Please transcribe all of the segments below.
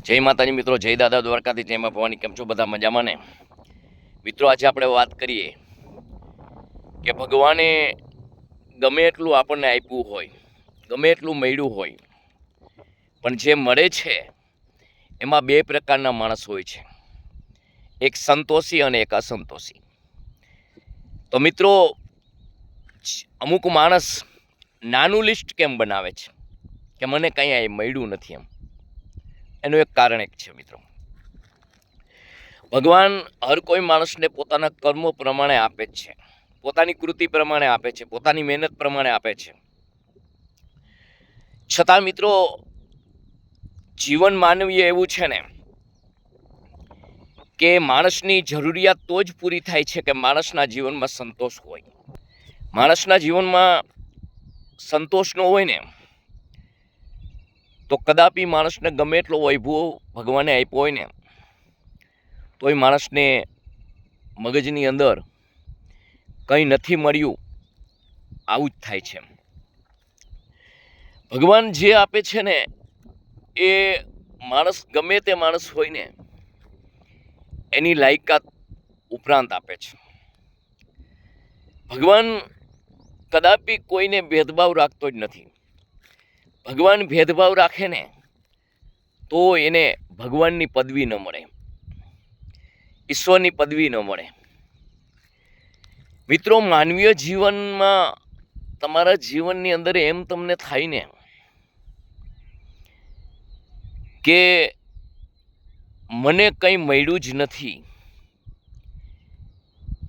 જય માતાજી મિત્રો, જય દાદા દ્વારકાથી, જય માં ભવાની. કેમ છો બધા? મજામાં ને મિત્રો? આજે આપણે વાત કરીએ કે ભગવાને ગમે એટલું આપણને આપ્યું હોય, ગમે એટલું મળ્યું હોય, પણ જે મળે છે એમાં બે પ્રકારના માણસ હોય છે, એક સંતોષી અને એક અસંતોષી. તો મિત્રો, અમુક માણસ નાનું લિસ્ટ કેમ બનાવે છે કે મને કંઈ મળ્યું નથી એમ? એનું એક કારણ એક છે મિત્રો, ભગવાન હર કોઈ માણસને પોતાના કર્મો પ્રમાણે આપે જ છે, પોતાની કૃતિ પ્રમાણે આપે છે, પોતાની મહેનત પ્રમાણે આપે છે. છતાં મિત્રો, જીવન માનવીય એવું છે ને કે માણસની જરૂરિયાત તો જ પૂરી થાય છે કે માણસના જીવનમાં સંતોષ હોય. માણસના જીવનમાં સંતોષ ન હોય ને તો કદાપી માણસને ગમે એટલો વૈભવ ભગવાને આપ્યો હોય ને તોય માણસને મગજની અંદર કંઈ નથી મળ્યું આવું જ થાય છે. ભગવાન જે આપે છે ને એ માણસ ગમે તે માણસ હોય ને એની લાયકાત ઉપરાંત આપે છે. ભગવાન કદાપી કોઈને ભેદભાવ રાખતો જ નથી. ભગવાન ભેદભાવ રાખે ને તો એને ભગવાનની પદવી ન મળે, ઈશ્વરની પદવી ન મળે. મિત્રો, માનવીય જીવનમાં તમારા જીવનની અંદર એમ તમને થાય ને કે મને કંઈ મળ્યું જ નથી,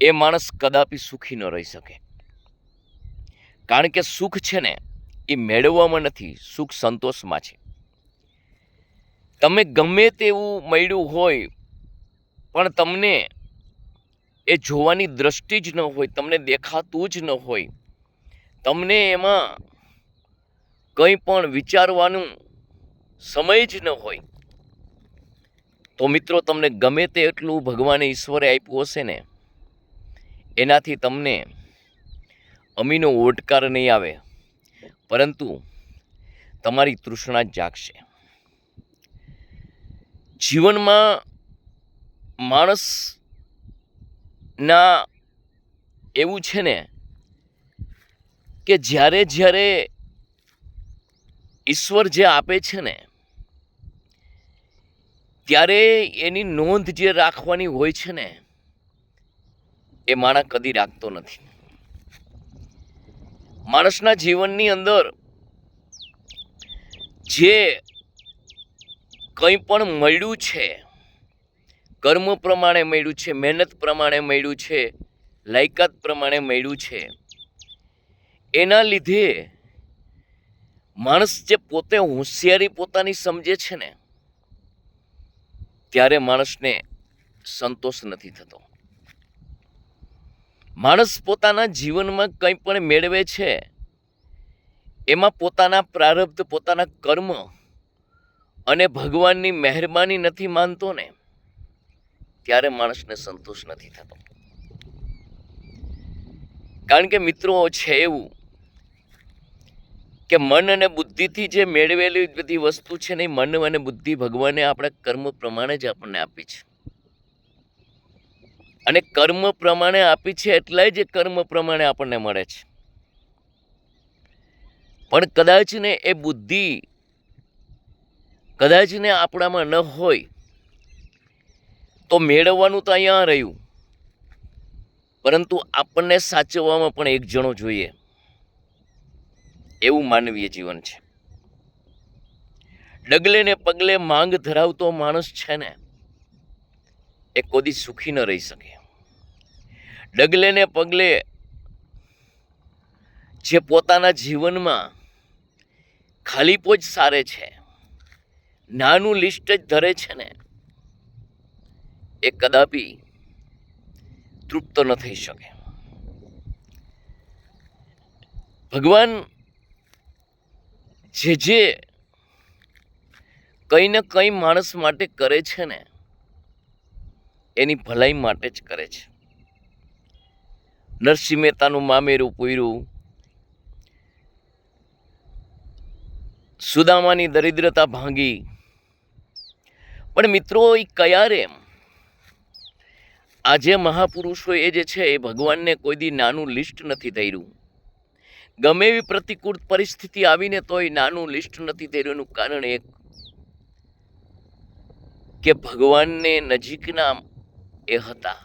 એ માણસ કદાપી સુખી ન રહી શકે. કારણ કે સુખ છે ને એ મેળવવામાં નથી, સુખ સંતોષમાં છે. તમે ગમે તેવું મળ્યું હોય પણ તમને એ જોવાની દ્રષ્ટિ જ ન હોય, તમને દેખાતું જ ન હોય, તમને એમાં કંઈ પણ વિચારવાનું સમય જ ન હોય, તો મિત્રો તમને ગમે તે એટલું ભગવાને ઈશ્વરે આપ્યું હશે ને એનાથી તમને અમીનો ઓડકાર નહીં આવે, પરંતુ તમારી તૃષ્ણા જ જાગશે. જીવનમાં માણસના એવું છે ને કે જ્યારે જ્યારે ઈશ્વર જે આપે છે ને ત્યારે એની નોંધ જે રાખવાની હોય છે ને એ માણસ કદી રાખતો નથી. માણસના જીવનની અંદર જે કંઈ પણ મળ્યું છે, કર્મ પ્રમાણે મળ્યું છે, મહેનત પ્રમાણે મળ્યું છે, લાયકાત પ્રમાણે મળ્યું છે, એના લીધે માણસ જે પોતે હોશિયારી પોતાની સમજે છે ને ત્યારે માણસને સંતોષ નથી થતો. માણસ પોતાના જીવનમાં કંઈ પણ મેળવે છે એમાં પોતાના પ્રારબ્ધ, પોતાના કર્મ અને ભગવાનની મહેરબાની નથી માનતો ને ત્યારે માણસને સંતોષ નથી થતો. કારણ કે મિત્રો છે એવું કે મન અને બુદ્ધિથી જે મેળવેલી બધી વસ્તુ છે ને એ મન અને બુદ્ધિ ભગવાને આપણા કર્મ પ્રમાણે જ આપણને આપી છે, અને કર્મ પ્રમાણે આપી છે એટલે જ એ કર્મ પ્રમાણે આપણને મળે છે. પણ કદાચ ને એ બુદ્ધિ કદાચ ને આપણામાં ન હોય તો મેળવવાનું તો અહીંયા રહ્યું, પરંતુ આપણને સાચવવામાં પણ એક જણો જોઈએ. એવું માનવીય જીવન છે. ડગલે ને પગલે માંગ ધરાવતો માણસ છે ને એ કોઈ સુખી ન રહી શકે. ડગલે ને પગલે જે પોતાના જીવનમાં ખાલીપો જ સારે છે, નાનું લિસ્ટ જ ધરે છે ને એ કદાપી તૃપ્ત ન થઈ શકે. ભગવાન જે જે કંઈ ને કંઈ માણસ માટે કરે છે ને એની ભલાઈ માટે જ કરે છે. નરસિંહ મહેતાનું મામેરું પૂર્યું, સુદામાની દરિદ્રતા ભાંગી, પણ મિત્રો એ કયા રે? આજે મહાપુરુષો એ જે છે એ ભગવાનને કોઈ દી નાનું લિસ્ટ નથી ધર્યું. ગમે એવી પ્રતિકૂળ પરિસ્થિતિ આવીને તોય નાનું લિસ્ટ નથી ધર્યું. એનું કારણ એક કે ભગવાનને નજીકના એ હતા.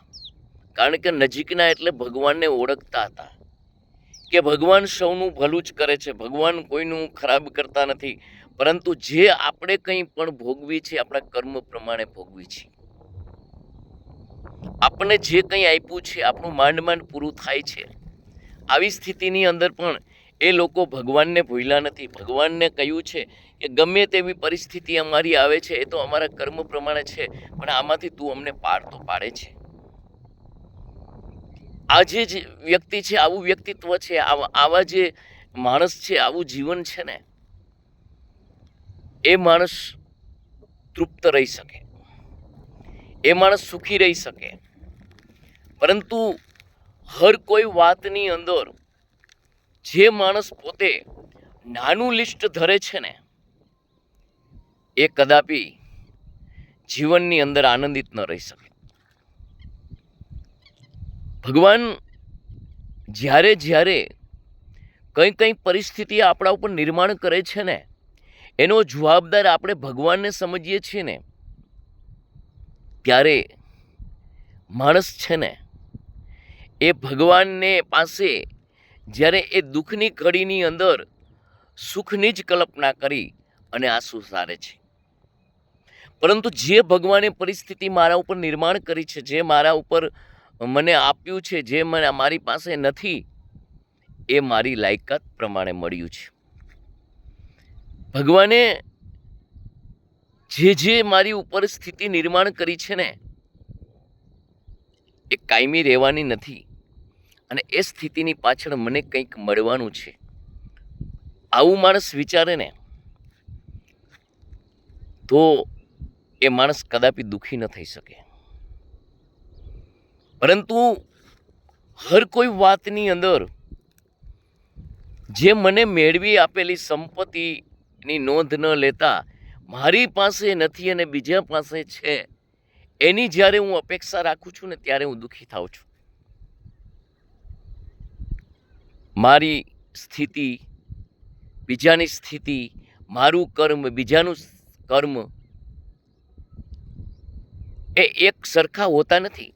કારણ કે નજીકના એટલે ભગવાનને ઓળખતા હતા કે ભગવાન સૌનું ભલું જ કરે છે, ભગવાન કોઈનું ખરાબ કરતા નથી, પરંતુ જે આપણે કંઈ પણ ભોગવી છે આપણા કર્મ પ્રમાણે ભોગવી છે. આપણને જે કંઈ આપ્યું છે આપણું માંડ માંડ પૂરું થાય છે. આવી સ્થિતિની અંદર પણ એ લોકો ભગવાનને ભૂલ્યા નથી. ભગવાનને કહ્યું છે કે ગમે તેવી પરિસ્થિતિ અમારી આવે છે એ તો અમારા કર્મ પ્રમાણે છે, પણ આમાંથી તું અમને પાર તો પાડે છે. આ જે વ્યક્તિ છે, આવું વ્યક્તિત્વ છે, આવા જે માણસ છે, આવું જીવન છે ને, એ માણસ તૃપ્ત રહી શકે, એ માણસ સુખી રહી શકે. પરંતુ હર કોઈ વાતની અંદર જે માણસ પોતે નાનું લિસ્ટ ધરે છે ને, એ કદાપી જીવનની અંદર આનંદિત ન રહી શકે. ભગવાન જ્યારે જ્યારે કંઈ પરિસ્થિતિ આપણા ઉપર નિર્માણ કરે છે ને, એનો જવાબદાર આપણે ભગવાનને સમજીએ છીએ ને, ત્યારે માણસ છે ને એ ભગવાનને પાસે જ્યારે એ દુઃખની ઘડીની અંદર સુખની જ કલ્પના કરી અને આંસુ સારે છે. પરંતુ જે ભગવાને પરિસ્થિતિ મારા ઉપર નિર્માણ કરી છે, જે મારા ઉપર મને આપ્યું છે, જે મને મારી પાસે નથી, એ મારી લાયકાત પ્રમાણે મળ્યું છે. ભગવાને જે મારી ઉપર સ્થિતિ નિર્માણ કરી છે ને, એ કાયમી રહેવાની નથી, અને એ સ્થિતિની પાછળ મને કંઈક મળવાનું છે. આવું માણસ વિચારે ને, તો એ માણસ કદાપી દુઃખી ન થઈ શકે. પરંતુ હર કોઈ વાતની અંદર જે મને મેળવી આપેલી સંપત્તિની નોંધ ન લેતા મારી પાસે નથી અને બીજા પાસે છે, એની જ્યારે હું અપેક્ષા રાખું છું ને, ત્યારે હું દુઃખી થાઉં છું. મારી સ્થિતિ, બીજાની સ્થિતિ, મારું કર્મ, બીજાનું કર્મ, એ એક સરખા હોતા નથી.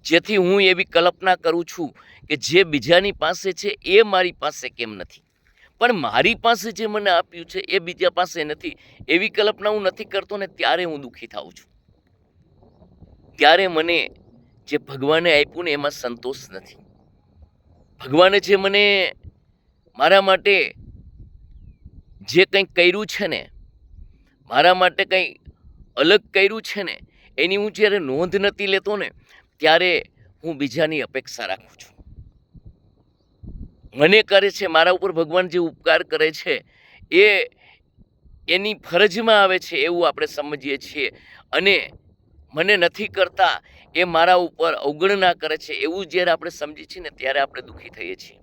જેથી હું એવી કલ્પના કરું છું કે જે બીજાની પાસે છે એ મારી પાસે કેમ નથી, પણ મારી પાસે જે મને આપ્યું છે એ બીજા પાસે નથી, એવી કલ્પના હું નથી કરતો ને, ત્યારે હું દુઃખી થાઉં છું. ત્યારે મને જે ભગવાને આપ્યું ને એમાં સંતોષ નથી. ભગવાને જે મને મારા માટે જે કંઈ કર્યું છે ને, મારા માટે કંઈ અલગ કર્યું છે ને, એની હું જ્યારે નોંધ નથી લેતો ને, ત્યારે હું બીજાની અપેક્ષા રાખું છું. મને કરે છે, મારા ઉપર ભગવાન જે ઉપકાર કરે છે એ એની ફરજમાં આવે છે એવું આપણે સમજીએ છીએ, અને મને નથી કરતા, એ મારા ઉપર અવગણના કરે છે એવું જ્યારે આપણે સમજીએ છીએ ને, ત્યારે આપણે દુઃખી થઈએ છીએ.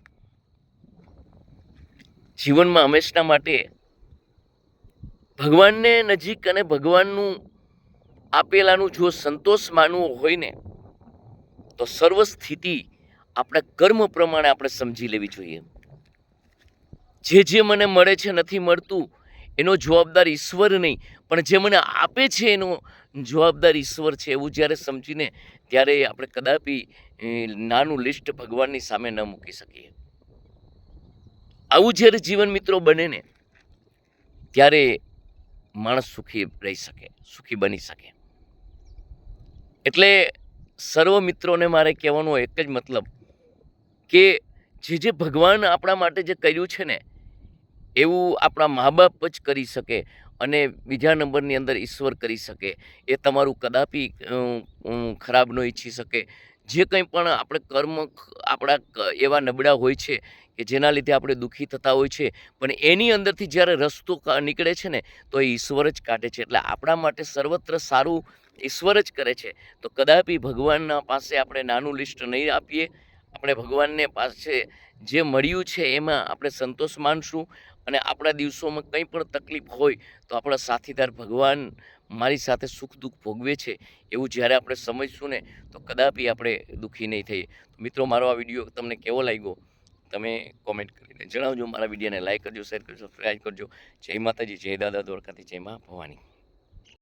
જીવનમાં હંમેશા માટે ભગવાનને નજીક અને ભગવાનનું આપેલાનું જો સંતોષ માનવો હોય ને, તો સર્વ સ્થિતિ આપણા કર્મ પ્રમાણે આપણે સમજી લેવી જોઈએ. જે મને મળે છે, નથી મળતું, એનો જવાબદાર ઈશ્વર નહીં, પણ જે મને આપે છે એનો જવાબદાર ઈશ્વર છે, એવું જ્યારે સમજીને, ત્યારે આપણે કદાપી નાનું લિસ્ટ ભગવાનની સામે ન મૂકી શકીએ. આવું જ્યારે જીવન મિત્રો બને ને, ત્યારે માણસ સુખી રહી શકે, સુખી બની શકે. એટલે સર્વ મિત્રોને મારે કહેવાનો એક જ મતલબ કે જે ભગવાન આપણા માટે જે કર્યું છે ને, એવું આપણા મા બાપ જ કરી શકે, અને બીજા નંબરની અંદર ઈશ્વર કરી શકે. એ તમારું કદાપી ખરાબ ન ઈચ્છી શકે. જે કંઈ પણ આપણે કર્મ આપણા એવા નબળા હોય છે કે જેના લીધે આપણે દુઃખી થતા હોય છે, પણ એની અંદરથી જ્યારે રસ્તો નીકળે છે ને, તો એ ઈશ્વર જ કાઢે છે. એટલે આપણા માટે સર્વત્ર સારું ઈશ્વર જ કરે છે. તો કદાપી ભગવાનના પાસે આપણે નાનું લિસ્ટ નહીં આપીએ. આપણે ભગવાનને પાસે જે મળ્યું છે એમાં આપણે સંતોષ માનશું, અને આપણા દિવસોમાં કંઈ પણ તકલીફ હોય તો આપણા સાથીદાર ભગવાન મારી સાથે સુખ દુઃખ ભોગવે છે એવું જ્યારે આપણે સમજશું ને તો કદાપી આપણે દુઃખી નહીં થઈએ. મિત્રો, મારો આ વિડીયો તમને કેવો લાગ્યો તમે કોમેન્ટ કરીને જણાવજો. મારા વિડીયોને લાઈક કરજો, શેર કરજો, સબસ્ક્રાઈબ કરજો. જય માતાજી, જય દાદા દ્વારકાથી, જય મા ભવાની.